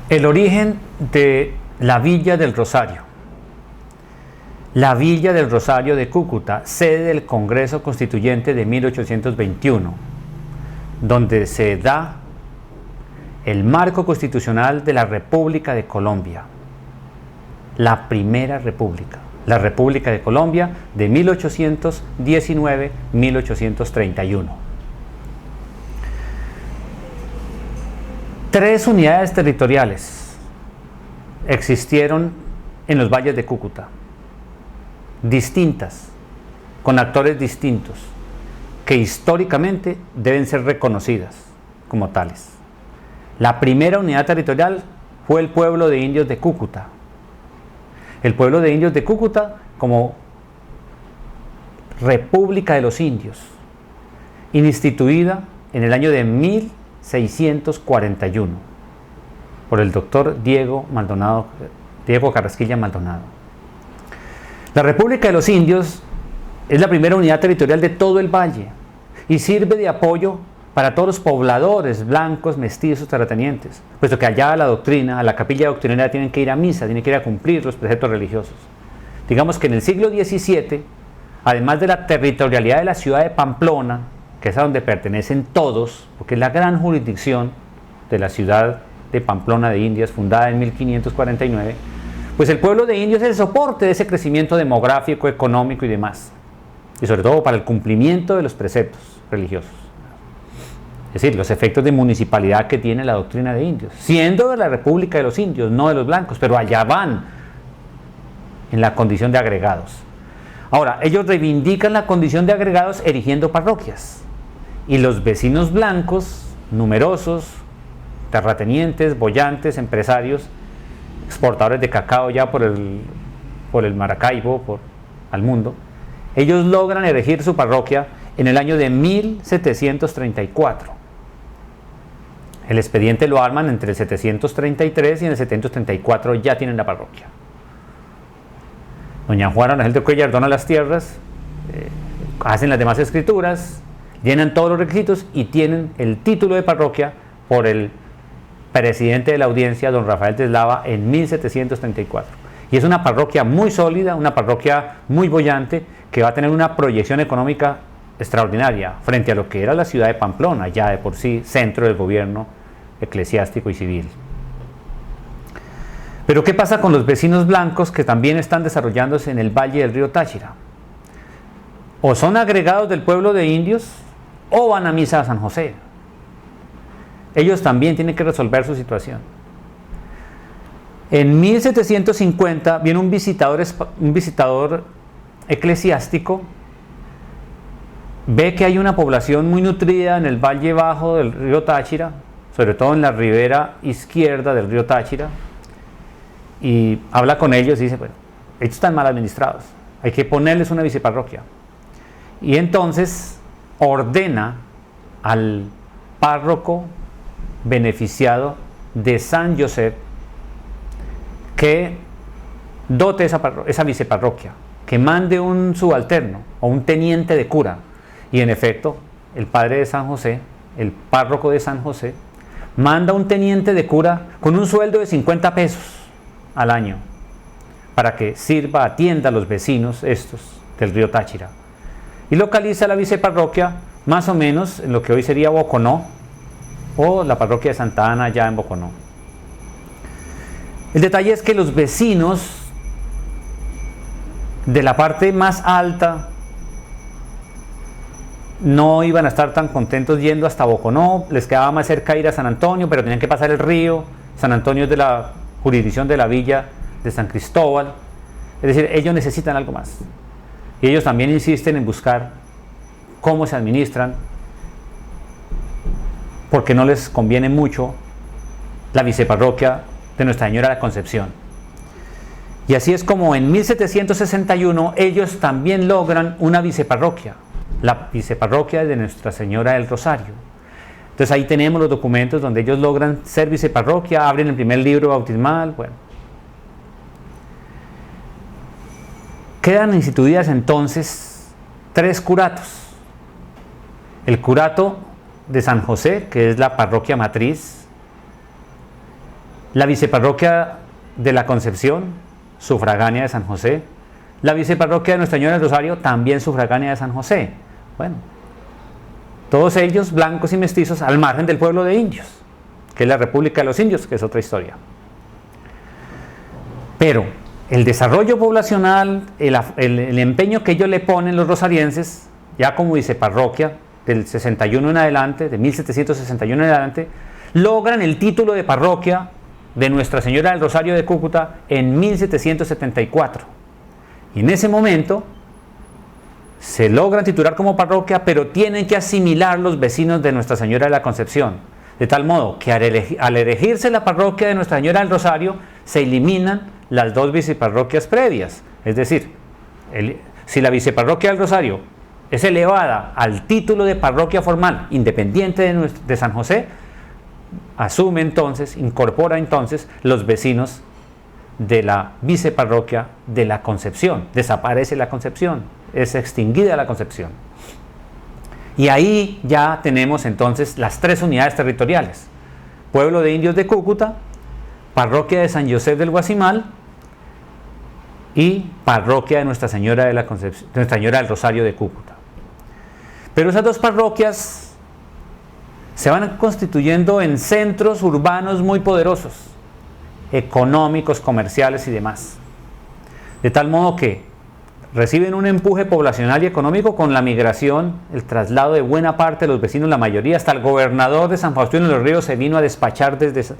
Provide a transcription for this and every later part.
El origen de la Villa del Rosario. La Villa del Rosario de Cúcuta, sede del Congreso Constituyente de 1821, donde se da el marco constitucional de la República de Colombia, la primera república, la República de Colombia de 1819-1831. 3 unidades territoriales existieron en los valles de Cúcuta, distintas, con actores distintos, que históricamente deben ser reconocidas como tales. La primera unidad territorial fue el pueblo de indios de Cúcuta. El pueblo de indios de Cúcuta como República de los Indios, instituida en el año de 1641 por el doctor Diego Carrasquilla Maldonado. La República de los Indios es la primera unidad territorial de todo el valle y sirve de apoyo para todos los pobladores blancos, mestizos, terratenientes, puesto que allá la doctrina, a la capilla doctrinera tienen que ir a misa, tienen que ir a cumplir los preceptos religiosos. Digamos que en el siglo XVII, además de la territorialidad de la ciudad de Pamplona, que es a donde pertenecen todos, porque es la gran jurisdicción de la ciudad de Pamplona de Indias, fundada en 1549, pues el pueblo de indios es el soporte de ese crecimiento demográfico, económico y demás, y sobre todo para el cumplimiento de los preceptos religiosos. Es decir, los efectos de municipalidad que tiene la doctrina de indios, siendo de la República de los Indios, no de los blancos, pero allá van en la condición de agregados. Ahora, ellos reivindican la condición de agregados erigiendo parroquias, y los vecinos blancos, numerosos, terratenientes, boyantes, empresarios, exportadores de cacao ya por el Maracaibo, al mundo, ellos logran erigir su parroquia en el año de 1734. El expediente lo arman entre el 733 y en el 734 ya tienen la parroquia. Doña Juana Rangel de Cuellar dona las tierras, hacen las demás escrituras, llenan todos los requisitos y tienen el título de parroquia por el presidente de la audiencia, don Rafael Deslava, en 1734. Y es una parroquia muy sólida, una parroquia muy boyante, que va a tener una proyección económica extraordinaria frente a lo que era la ciudad de Pamplona, ya de por sí centro del gobierno eclesiástico y civil. Pero ¿qué pasa con los vecinos blancos que también están desarrollándose en el valle del río Táchira? O son agregados del pueblo de indios o van a misa a San José. Ellos también tienen que resolver su situación. En 1750 viene un visitador eclesiástico, ve que hay una población muy nutrida en el valle bajo del río Táchira, sobre todo en la ribera izquierda del río Táchira, y habla con ellos y dice, bueno, ellos están mal administrados, hay que ponerles una viceparroquia. Y entonces ordena al párroco beneficiado de San José que dote esa viceparroquia, que mande un subalterno o un teniente de cura. Y en efecto, el padre de San José, el párroco de San José, manda un teniente de cura con un sueldo de 50 pesos al año para que sirva, atienda a los vecinos estos del río Táchira. Y localiza la viceparroquia más o menos en lo que hoy sería Boconó, o la parroquia de Santa Ana ya en Boconó. El detalle es que los vecinos de la parte más alta no iban a estar tan contentos yendo hasta Boconó, les quedaba más cerca ir a San Antonio, pero tenían que pasar el río. San Antonio es de la jurisdicción de la villa de San Cristóbal, es decir, ellos necesitan algo más. Y ellos también insisten en buscar cómo se administran, porque no les conviene mucho la viceparroquia de Nuestra Señora de la Concepción. Y así es como en 1761 ellos también logran una viceparroquia, la viceparroquia de Nuestra Señora del Rosario. Entonces ahí tenemos los documentos donde ellos logran ser viceparroquia, abren el primer libro bautismal. Bueno, quedan instituidas entonces 3 curatos. El curato de San José, que es la parroquia matriz, La viceparroquia de la Concepción, sufragánea de San José. La viceparroquia de Nuestra Señora del Rosario, también sufragánea de San José. Bueno, todos ellos blancos y mestizos al margen del pueblo de indios, que es la República de los Indios, que es otra historia. Pero el desarrollo poblacional, el empeño que ellos le ponen los rosarienses, ya como viceparroquia, del 61 en adelante, de 1761 en adelante, logran el título de parroquia de Nuestra Señora del Rosario de Cúcuta en 1774. Y en ese momento se logran titular como parroquia, pero tienen que asimilar los vecinos de Nuestra Señora de la Concepción, de tal modo que al elegirse la parroquia de Nuestra Señora del Rosario, se eliminan las dos viceparroquias previas. Es decir, si la viceparroquia del Rosario es elevada al título de parroquia formal independiente de San José, asume entonces, incorpora entonces los vecinos de la viceparroquia de la Concepción. Desaparece la Concepción, es extinguida la Concepción. Y ahí ya tenemos entonces las tres unidades territoriales: Pueblo de Indios de Cúcuta, Parroquia de San José del Guasimal y Parroquia de Nuestra Señora de la Concepción, Nuestra Señora del Rosario de Cúcuta. Pero esas dos parroquias se van constituyendo en centros urbanos muy poderosos, económicos, comerciales y demás. De tal modo que reciben un empuje poblacional y económico con la migración, el traslado de buena parte de los vecinos, la mayoría, hasta el gobernador de San Faustino de los Ríos se vino a despachar desde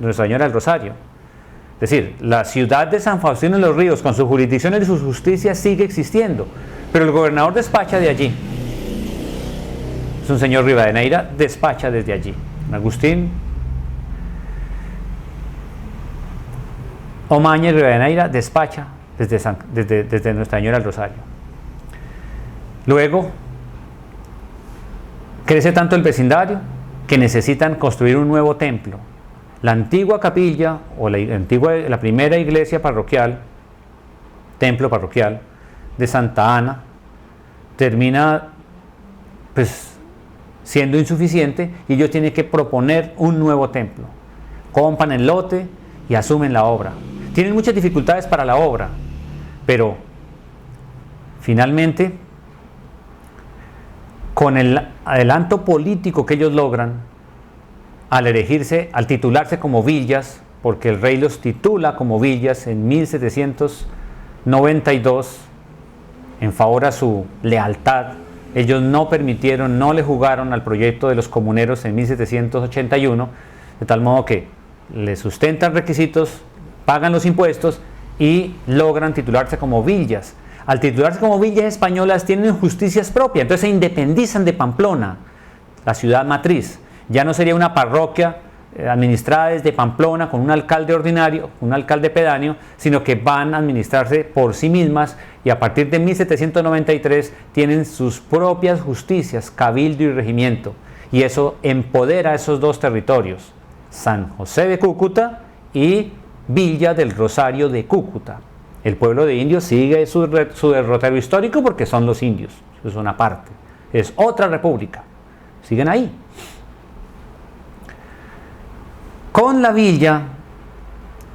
Nuestra Señora del Rosario. Es decir, la ciudad de San Faustino de los Ríos, con sus jurisdicciones y sus justicias, sigue existiendo, pero el gobernador despacha de allí. Es un señor Rivadeneira, despacha desde allí. Agustín Omaña y Rivadeneira despacha desde Nuestra Señora del Rosario. Luego, crece tanto el vecindario que necesitan construir un nuevo templo. La antigua capilla, o la primera iglesia parroquial, templo parroquial de Santa Ana, termina pues siendo insuficiente y ellos tienen que proponer un nuevo templo. Compran el lote y asumen la obra. Tienen muchas dificultades para la obra, pero finalmente, con el adelanto político que ellos logran, al titularse como villas, porque el rey los titula como villas en 1792, en favor a su lealtad, ellos no le jugaron al proyecto de los comuneros en 1781, de tal modo que le sustentan requisitos, pagan los impuestos y logran titularse como villas. Al titularse como villas españolas tienen justicias propias, entonces se independizan de Pamplona, la ciudad matriz. Ya no sería una parroquia administrada desde Pamplona con un alcalde ordinario, un alcalde pedáneo, sino que van a administrarse por sí mismas y a partir de 1793 tienen sus propias justicias, cabildo y regimiento. Y eso empodera esos dos territorios, San José de Cúcuta y Villa del Rosario de Cúcuta. El pueblo de indios sigue su derrotero histórico porque son los indios, es una parte, es otra república, siguen ahí. Con la villa,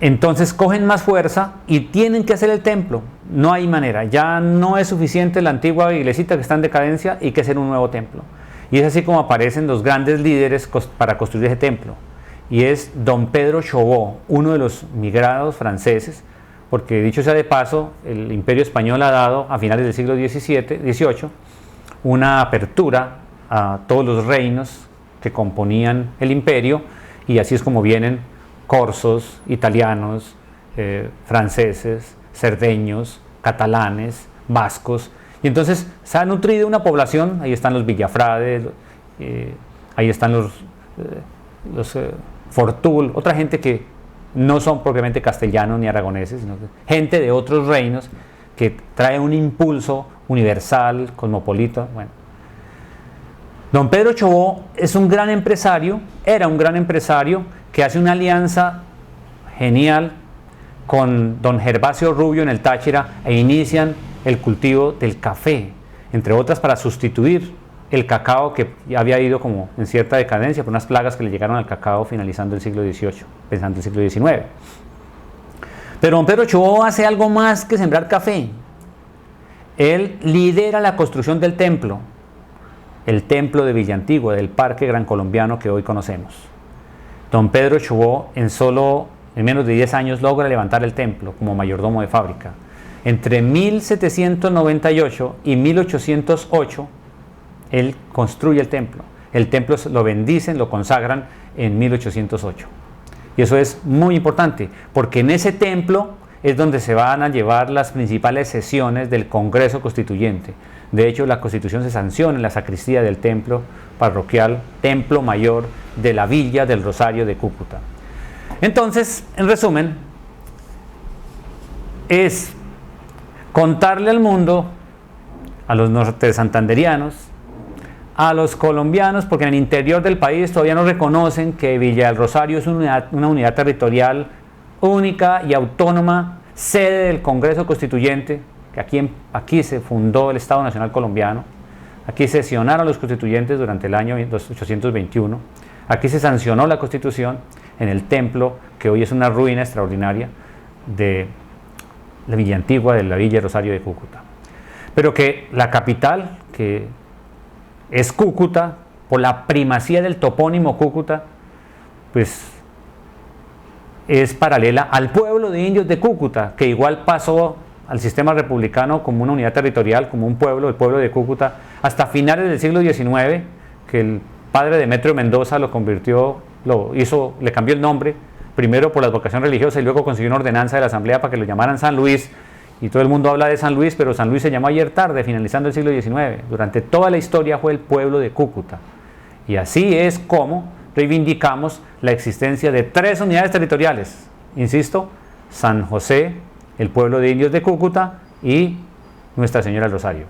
entonces cogen más fuerza y tienen que hacer el templo. No hay manera, ya no es suficiente la antigua iglesita que está en decadencia y que hacer un nuevo templo. Y es así como aparecen los grandes líderes para construir ese templo. Y es don Pedro Chauveau, uno de los migrados franceses, porque dicho sea de paso, el Imperio Español ha dado a finales del siglo XVIII una apertura a todos los reinos que componían el imperio, y así es como vienen corsos, italianos, franceses, cerdeños, catalanes, vascos, y entonces se ha nutrido una población. Ahí están los Villafrades, ahí están los Fortul, otra gente que no son propiamente castellanos ni aragoneses, sino gente de otros reinos que trae un impulso universal, cosmopolita. Bueno, don Pedro Chauveau es un gran empresario, era un gran empresario que hace una alianza genial con don Gervasio Rubio en el Táchira e inician el cultivo del café, entre otras para sustituir el cacao, que ya había ido como en cierta decadencia por unas plagas que le llegaron al cacao finalizando el siglo XVIII, pensando el siglo XIX. Pero don Pedro Chubó hace algo más que sembrar café. Él lidera la construcción del templo, el templo de Villa Antigua, del Parque Gran Colombiano que hoy conocemos. Don Pedro Chubó en menos de 10 años logra levantar el templo como mayordomo de fábrica. Entre 1798 y 1808 él construye el templo. El templo lo bendicen, lo consagran en 1808. Y eso es muy importante, porque en ese templo es donde se van a llevar las principales sesiones del Congreso Constituyente. De hecho, la Constitución se sanciona en la sacristía del templo parroquial, templo mayor de la Villa del Rosario de Cúcuta. Entonces, en resumen, es contarle al mundo, a los norte santanderianos, a los colombianos, porque en el interior del país todavía no reconocen que Villa del Rosario es una unidad territorial única y autónoma, sede del Congreso Constituyente, que aquí se fundó el Estado Nacional Colombiano, aquí sesionaron los constituyentes durante el año 1821, aquí se sancionó la Constitución en el templo, que hoy es una ruina extraordinaria de la Villa Antigua, de la Villa Rosario de Cúcuta. Pero que la capital, que es Cúcuta, por la primacía del topónimo Cúcuta, pues es paralela al pueblo de indios de Cúcuta, que igual pasó al sistema republicano como una unidad territorial, como un pueblo, el pueblo de Cúcuta, hasta finales del siglo XIX, que el padre Demetrio Mendoza lo convirtió, le cambió el nombre, primero por la vocación religiosa y luego consiguió una ordenanza de la asamblea para que lo llamaran San Luis, y todo el mundo habla de San Luis, pero San Luis se llamó ayer tarde, finalizando el siglo XIX. Durante toda la historia fue el pueblo de Cúcuta. Y así es como reivindicamos la existencia de 3 unidades territoriales. Insisto, San José, el pueblo de indios de Cúcuta y Nuestra Señora del Rosario.